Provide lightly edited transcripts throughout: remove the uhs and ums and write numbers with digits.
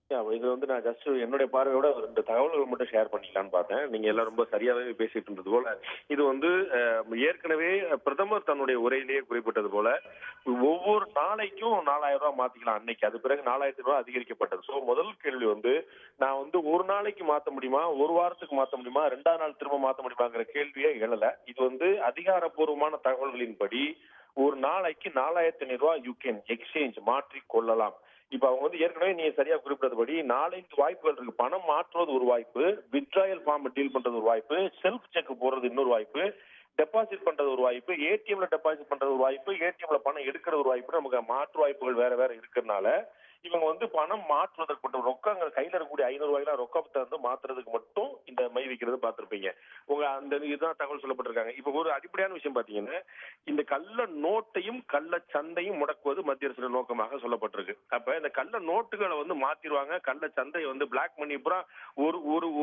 இது வந்து நான் ஜஸ்ட் என்னுடைய பார்வையோட ஒரு 2 தகவல்கள் மட்டும் ஷேர் பண்ணிக்கலாம்னு பார்த்தேன். நீங்க எல்லாம் ரொம்ப சரியாவே பேசிட்டு இருந்தது போல, இது வந்து ஏற்கனவே பிரதமர் தன்னுடைய உரையிலேயே குறிப்பிட்டது போல, ஒவ்வொரு நாளைக்கும் ரூ. 4000 மாத்திக்கலாம் அன்னைக்கு. அது பிறகு ரூ. 4000 அதிகரிக்கப்பட்டது. சோ முதல் கேள்வி வந்து, நான் வந்து ஒரு நாளைக்கு மாத்த முடியுமா? ஒரு வாரத்துக்கு மாத்த முடியுமா? 2ஆவது நாள் திரும்ப மாத்த முடியுமாங்கிற கேள்வியே எழல. இது வந்து அதிகாரப்பூர்வமான தகவல்களின்படி, ஒரு நாளைக்கு ரூ. 4500 யூ கேன் எக்ஸ்சேஞ்ச் மாற்றிக் கொள்ளலாம். இப்ப அவங்க வந்து ஏற்கனவே நீங்க சரியா குறிப்பிட்டபடி 4, 5 வாய்ப்புகள் இருக்கு. பணம் மாற்றுவது ஒரு வாய்ப்பு, வித்ட்ராயல் ஃபார்ம் டீல் பண்றது ஒரு வாய்ப்பு, செல்ஃப் செக் போடுறது இன்னொரு வாய்ப்பு, டெபாசிட் பண்றது ஒரு வாய்ப்பு, ஏடிஎம்ல டெபாசிட் பண்றது ஒரு வாய்ப்பு, ஏடிஎம்ல பணம் எடுக்கிறது ஒரு வாய்ப்பு. நமக்கு மாற்று வாய்ப்புகள் வேற வேற இருக்கிறதுனால இவங்க வந்து பணம் மாற்றுவதற்கு மட்டும் ரொக்கங்கள் கையில இருக்கக்கூடிய ரூ. 500 ரொக்கத்தை வந்து மாத்துறதுக்கு மட்டும் இந்த மை வைக்கிறது பார்த்திருப்பீங்க. உங்க அந்த இதுதான் தகவல் சொல்லப்பட்டிருக்காங்க. இப்ப ஒரு அடிப்படையான விஷயம் பாத்தீங்கன்னா, இந்த கள்ள நோட்டையும் கள்ள சந்தையும் முடக்குவது மத்திய அரசு நோக்கமாக சொல்லப்பட்டிருக்கு. அப்ப இந்த கள்ள நோட்டுகளை வந்து மாத்திருவாங்க, கள்ள சந்தையை வந்து பிளாக் மணி பூரா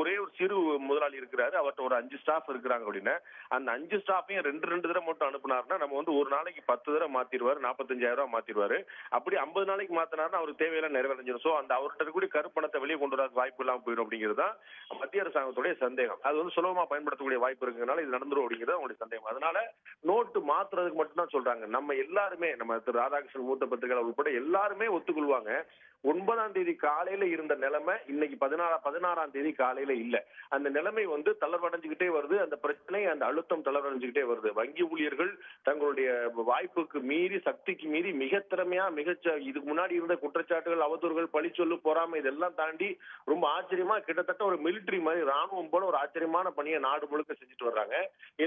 ஒரே ஒரு சிறு முதலாளி இருக்கிறாரு, அவர்கிட்ட ஒரு 5 ஸ்டாஃப் இருக்கிறாங்க அப்படின்னா, அந்த 5 ஸ்டாஃபையும் 2 தடவை மட்டும் அனுப்புனாருன்னா நம்ம வந்து ஒரு நாளைக்கு 10 தடவை மாத்திருவாரு, ரூ. 45,000 மாத்திருவாரு. அப்படி 50 நாளைக்கு மாத்தினாருன்னா அவருக்கு தேவையெல்லாம் நிறைவேறிஞ்சிடும். சோ அந்த அவர்கிட்ட இருக்கக்கூடிய கருப்பணத்தை வெளியே கொண்டு வர வாய்ப்பு இல்லாம போயிடும் அப்படிங்கிறது தான் மத்திய அரசாங்கத்துடைய சந்தேகம். அது வந்து சுலபமா பயன்படுத்தக்கூடிய வாய்ப்பு இருக்கிறதுனால இது நடந்துரும் அப்படிங்கிறது அவங்களுடைய சந்தேகம். அதனால நோட்டு மாத்துறதுக்கு மட்டும் தான் சொல்றாங்க. நம்ம எல்லாருமே, நம்ம திரு ராதாகிருஷ்ணன் மூத்த பத்திரிகையாளர் உட்பட எல்லாருமே ஒத்துக்கொள்வாங்க. 9ஆம் தேதி காலையில இருந்த நிலைமை இன்னைக்கு 16ஆம் தேதி காலையில இல்ல. அந்த நிலைமை வந்து தளர்வடைஞ்சுக்கிட்டே வருது. அந்த பிரச்சனை, அந்த அழுத்தம் தளர்வடைஞ்சுக்கிட்டே வருது. வங்கி ஊழியர்கள் தங்களுடைய வாய்ப்புக்கு மீறி, சக்திக்கு மீறி மிக திறமையா இதுக்கு முன்னாடி இருந்த குற்றச்சாட்டுகள், அவதூறுகள், பழிச்சொல்லு, பொறாமை இதெல்லாம் தாண்டி ரொம்ப ஆச்சரியமா கிட்டத்தட்ட ஒரு மிலிட்டரி மாதிரி, ராணுவம் போல ஒரு ஆச்சரியமான பணியை நாடு முழுக்க செஞ்சுட்டு வர்றாங்க.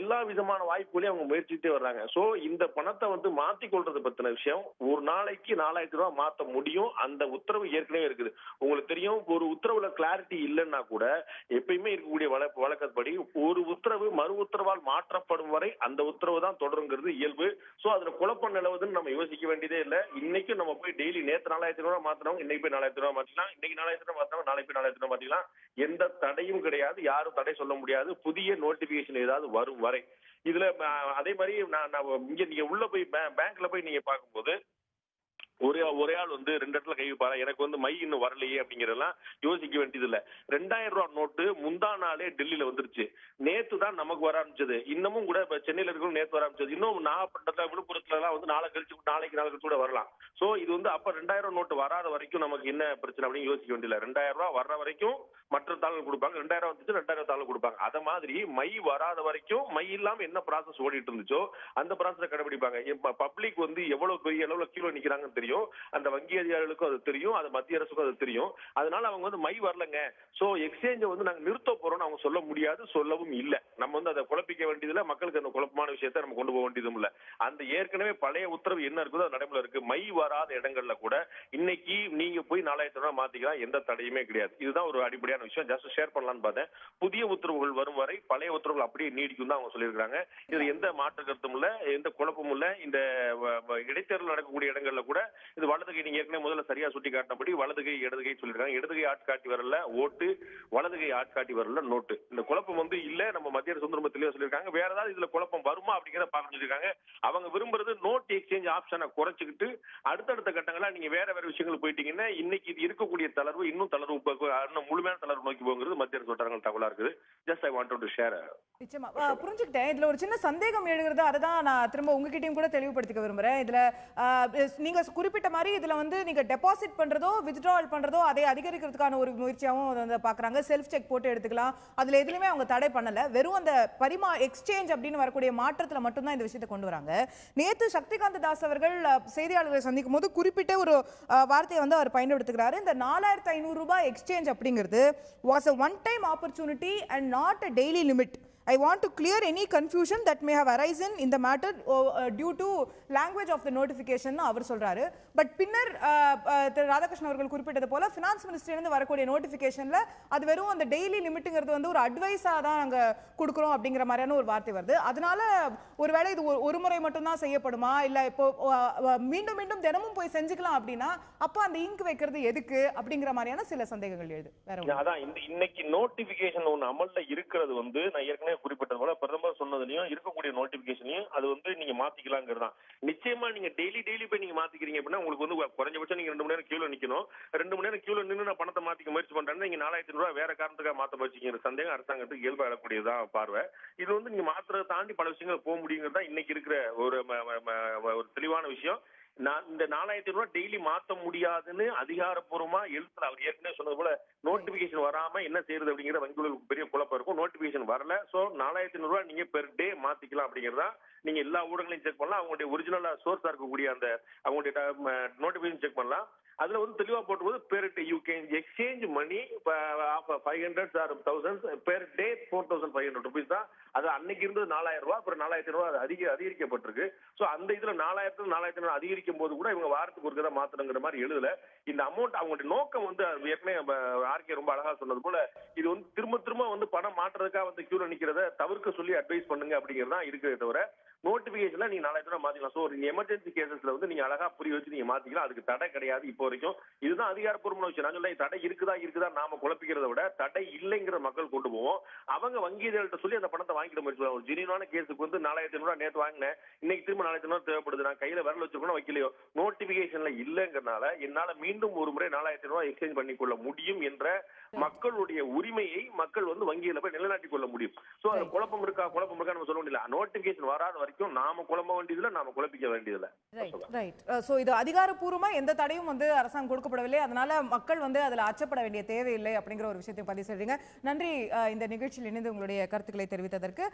எல்லா விதமான வாய்ப்புகளையும் அவங்க முயற்சிட்டே வர்றாங்க. சோ இந்த பணத்தை வந்து மாத்தி கொள்றது பத்தின விஷயம், ஒரு நாளைக்கு ரூ. 4000 மாத்த முடியும். அந்த உத்தரவு ஏற்கனவே இருக்குது. உங்களுக்கு தெரியும், ஒரு உத்தரவுல கிளாரிட்டி இல்லைன்னா கூட எப்பயுமே இருக்கக்கூடிய வழக்கப்படி ஒரு உத்தரவு மறு உத்தரவால் மாற்றப்படும் வரை அந்த உத்தரவு தான் தொடருங்கிறது இயல்பு. சோ அதுல குழப்பம் நிலவுதுன்னு நம்ம யோசிக்க வேண்டியதே இல்லை. இன்னைக்கும் நம்ம போய் டெய்லி நேத்து ரூ. 4000 மாத்தினவங்க இன்னைக்கு போய் ரூ. 4000 மாத்திக்கலாம், இன்னைக்கு ரூ. 4000 மாத்தினவங்க நாளைக்கு போய் ரூ. 4000 மாத்திக்கலாம். எந்த தடையும் கிடையாது, யாரும் தடை சொல்ல முடியாது, புதிய நோட்டிபிகேஷன் ஏதாவது வரும் வரை. இதுல அதே மாதிரி இங்க நீங்க உள்ள போய் பேங்க்ல போய் நீங்க பார்க்கும்போது ஒரே ஆள் வந்து 2 இடத்துல கை வைப்பாரா, எனக்கு வந்து மை இன்னும் வரலையே அப்படிங்கறதெல்லாம் யோசிக்க வேண்டியது இல்ல. ரூ. 2000 நோட்டு முந்தா நாளே டெல்லியில வந்துருச்சு. நேத்து தான் நமக்கு வர ஆரம்பிச்சது. இன்னமும் கூட இப்ப சென்னையில இருக்கிற நேத்து வர ஆரம்பிச்சது. இன்னும் நாகப்பட்டினத்துல, விழுப்புரத்துல எல்லாம் வந்து நாளைக்கு கழிச்சு கூட வரலாம். சோ இது வந்து அப்ப 2000 நோட்டு வராத வரைக்கும் நமக்கு என்ன பிரச்சனை அப்படின்னு யோசிக்க வேண்டியதில்ல. ரூ. 2000 வர்ற வரைக்கும் மற்ற தாள்கள் கொடுப்பாங்க. 2000 வந்துச்சு 2000 தாள் கொடுப்பாங்க. அத மாதிரி மை வராத வரைக்கும் மை இல்லாம என்ன ப்ராசஸ் ஓடிட்டு இருந்துச்சோ அந்த ப்ராசஸை கடைபிடிப்பாங்க. பப்ளிக் வந்து எவ்வளவு பெரிய அளவுல கீழே நிக்கிறாங்கன்னு தெரியும். அந்த வங்கி அதிகாரிகளுக்கும் அது தெரியும், அது மத்திய அரசுக்கும் அது தெரியும். அதனால அவங்க வந்து மை வரலங்க, சோ எக்ஸ்சேஞ்ச வந்து நாங்க நிறுத்த போறோம்னு அவங்க சொல்ல முடியாது, சொல்லவும் இல்ல. நம்ம வந்து அதை குழப்பிக்க வேண்டியதுல, மக்களுக்கு அந்த குழப்பமான விஷயத்தை நம்ம கொண்டு போக வேண்டியதும் இல்ல. அந்த ஏற்கனவே பழைய உத்தரவு என்ன இருக்குதோ அது நடைமுறை இருக்கு. மை வராத இடங்கள்ல கூட இன்னைக்கு நீங்க போய் ரூ. 4000 மாத்திக்கலாம், எந்த தடையுமே கிடையாது. இதுதான் ஒரு அடிப்படையான விஷயம். ஜஸ்ட் ஷேர் பண்ணலாம்னு பார்த்தேன். புதிய உத்தரவுகள் வரும் வரை பழைய உத்தரவுகள் அப்படியே நீடிக்கும் தான் அவங்க சொல்லியிருக்காங்க. இது எந்த மாற்று கருத்தும் இல்ல, எந்த குழப்பமும் இல்ல. இந்த இடைத்தேர்தல் நடக்கக்கூடிய இடங்கள்ல கூட இது வலதுகை, நீங்க ஏற்கனவே முதல்ல சரியா சுட்டி காட்டினபடி வலதுகை இடதுகை சொல்லிருக்காங்க. இடதுகை ஆட்காட்டி வரல ஓட்டு, வலதுகை ஆட்காட்டி வரல நோட்டு. இந்த குழப்பம் வந்து இல்ல. நம்ம மத்திய அரசு ரொம்ப தெளிவா சொல்லியிருக்காங்க. வேற ஏதாவது இதுல குழப்பம் வருமா அப்படிங்கிறத பார்க்க சொல்லியிருக்காங்க. அவங்க விரும்புறது நோட் எக்ஸ்சேஞ்ச் ஆப்ஷனை குறைச்சிக்கிட்டு அடுத்தடுத்த கட்டங்களா நீங்க வேற வேற விஷயங்கள் போயிட்டீங்கன்னா இன்னைக்கு இது இருக்கக்கூடிய தளர்வு இன்னும் முழுமையான தளர்வு நோக்கி போங்கிறது மத்திய அரசு வட்டாரங்கள் தகவலா இருக்குது. Just I want to share. நிச்சயமா புரிஞ்சுக்கிட்டேன். இதுல ஒரு சின்ன சந்தேகம் எழுகிறது, அதுதான் நான் திரும்ப உங்ககிட்டயும் கூட தெளிவுபடுத்திக்க விரும்புறேன். இதுல நீங்க குறிப்பிட்ட மாதிரி இதுல வந்து நீங்க டெபாசிட் பண்றதோ வித்ட்ராவல் பண்றதோ அதை அதிகரிக்கிறதுக்கான ஒரு முயற்சியாவும் வந்து பாக்குறாங்க. செல்ஃப் செக் போட்டு எடுத்துக்கலாம், அதுல எதுலயுமே அவங்க தடை பண்ணல. வெறும் அந்த எக்ஸ்சேஞ்ச் அப்படின்னு வரக்கூடிய மாற்றத்துல மட்டும்தான் இந்த விஷயத்தை கொண்டு வராங்க. நேத்து சக்திகாந்த தாஸ் அவர்கள் செய்தியாளர்களை சந்திக்கும் போது குறிப்பிட்ட ஒரு வார்த்தையை வந்து அவர் பயன்படுத்துகிறாரு. இந்த ரூ. 4500 எக்ஸ்சேஞ்ச் அப்படிங்கிறது was a one time opportunity and not a daily limit. I want to clear any confusion that may have arisen in the matter due to language of the notification அவர் சொல்றாரு. பட் பின்னர் ராதாகிருஷ்ணன் அவர்கள் குறிப்பிட்டது போல finance மினிஸ்ட்ரியிலிருந்து வரக்கூடிய நோட்டிபிகேஷன்ல அது வெறும் அந்த daily லிமிட்டுங்கிறது வந்து ஒரு அட்வைஸா தான் நாங்க கொடுக்குறோம் அப்படிங்கிற மாதிரியான ஒரு வார்த்தை வருது. அதனால ஒருவேளை இது ஒரு முறை மட்டும் தான் செய்யப்படுமா, இல்ல இப்போ மீண்டும் மீண்டும் தினமும் போய் செஞ்சுக்கலாம் அப்படின்னா அப்ப அந்த இங்க் வைக்கிறது எதுக்கு அப்படிங்கிற மாதிரியான சில சந்தேகங்கள் எழுது. வேற அதான் இன்னைக்கு நோட்டிபிகேஷன் ஒன்னு அமல்ல இருக்கிறது வந்து நான் ஏற்கனவே குறிப்பிட்டது போல பிரதமர் சொன்னதுலயும் இருக்கக்கூடிய நோட்டிபிகேஷனையும் அது வந்து நீங்க மாத்திக்கலாங்கிறது தான். நிச்சயமா நீங்க டெய்லி போய் நீங்க மாத்திக்கிறீங்க அப்படின்னா உங்களுக்கு வந்து குறைஞ்சபட்சம் நீங்க 2 மணி நேரம் கியூல நிக்கணும். 2 மணி நேரம் கியூல நின்று நான் பணத்தை மாத்திக்க முயற்சி பண்றேன்னா நீங்க 4500 ரூபாய் வேற காரணத்துக்காக மாத்த முயற்சிக்கிற சந்தேகம் அரசாங்கத்துக்கு இயல்பா எழக்கூடியதான் பார்வை. இது வந்து நீங்க மாத்திரத்தை தாண்டி பல விஷயங்கள் போக முடியுங்கிறது தான் இன்னைக்கு இருக்கிற ஒரு தெளிவான விஷயம். நான் இந்த 4500 ரூபாய் டெய்லி மாத்த முடியாதுன்னு அதிகாரப்பூர்வமா எழுத்துல அவர் ஏற்கனவே சொன்னது போல நோட்டிபிகேஷன் வராம என்ன செய்யறது அப்படிங்கிற வங்கிகளுக்கு பெரிய குழப்பம் இருக்கும். நோட்டிபிகேஷன் வரல, சோ 4500 ரூபாய் நீங்க பெர் டே மாத்திக்கலாம் அப்படிங்கறதா. நீங்க எல்லா ஊடகங்களையும் செக் பண்ணலாம், அவங்களுடைய ஒரிஜினலா சோர்ஸா இருக்கக்கூடிய அந்த அவங்களுடைய நோட்டிபிகேஷன் செக் பண்ணலாம். அதுல வந்து தெளிவா போட்டும்போது per day you can exchange money 500 or 1000 per day 4500 rupees தான். அது அன்னைக்கு இருந்தது 4000 ரூபாய், அப்புறம் 4500 ரூபாய் அதிகரிக்கப்பட்டிருக்கு. சோ அந்த இதுல 4000 4500 அதிகரிக்கும் போது கூட இவங்க வாரத்துக்கு ஒரு தடவை மாத்தணுங்கிற மாதிரி எழுதல. இந்த அமௌண்ட் அவங்களுடைய நோக்கம் வந்து ஏற்கனவே ஆர்கே ரொம்ப அழகா சொன்னது போல இது வந்து திரும்ப வந்து பணம் மாற்றுறதுக்காக வந்து கியூல நிக்கிறத தவிர்க்க சொல்லி அட்வைஸ் பண்ணுங்க அப்படிங்கறதா இருக்கிறதே தவிர நோட்டிபிகேஷன்ல நீங்க 4000 ரூபாய் மாத்திக்கலாம். சோ நீங்க எமர்ஜென்சி கேசஸ்ல வந்து நீங்க அழகா புரிய வச்சு நீங்க மாத்திக்கலாம். அதுக்கு தடை கிடையாது இப்போ வரைக்கும். இதுதான் அதிகாரப்பூர்வமான விஷயம். நான் சொல்ல தடை இருக்குதா நாம குழப்பிக்கிறத விட தடை இல்லைங்கிற மக்கள் கொண்டு போவோம். அவங்க வங்கிகள்கிட்ட சொல்லி அந்த பணத்தை வாங்கிட்டு முயற்சி ஒரு ஜெனியூனான கேஸுக்கு வந்து 4500 ரூபாய் நேற்று வாங்கினேன், இன்னைக்கு திரும்ப 4500 ரூபாய் தேவைப்படுது, நான் கையில விரல் வச்சிருக்கணும் வைக்கலையோ, நோட்டிபிகேஷன்ல இல்லங்கிறனால என்னால மீண்டும் ஒரு முறை 4000 ரூபாய் எக்ஸ்சேஞ்ச் பண்ணிக்கொள்ள முடியும் என்ற மக்களுடைய உரிமையை மக்கள் வந்து வங்கியில போய் நிலைநாட்டிக் கொள்ள முடியும். சோ அது குழப்பம் இருக்கா நம்ம சொல்ல முடியல. நோட்டிபிகேஷன் வராத வரைக்கும் நாம குழம்ப வேண்டியதில்லை, நாம குழப்பிக்க வேண்டியதில்லை. ரைட். சோ இது அதிகாரப்பூர்வமா எந்த தடையும் வந்து அரசாங்கம் கொடுக்கப்படவில்லை, அதனால மக்கள் வந்து அதுல அச்சப்பட வேண்டிய தேவையில்லை அப்படிங்கிற ஒரு விஷயத்தை பதிவு செய்றீங்க. நன்றி இந்த நிகழ்ச்சியில் இணைந்து உங்களுடைய கருத்துக்களை தெரிவித்ததற்கு.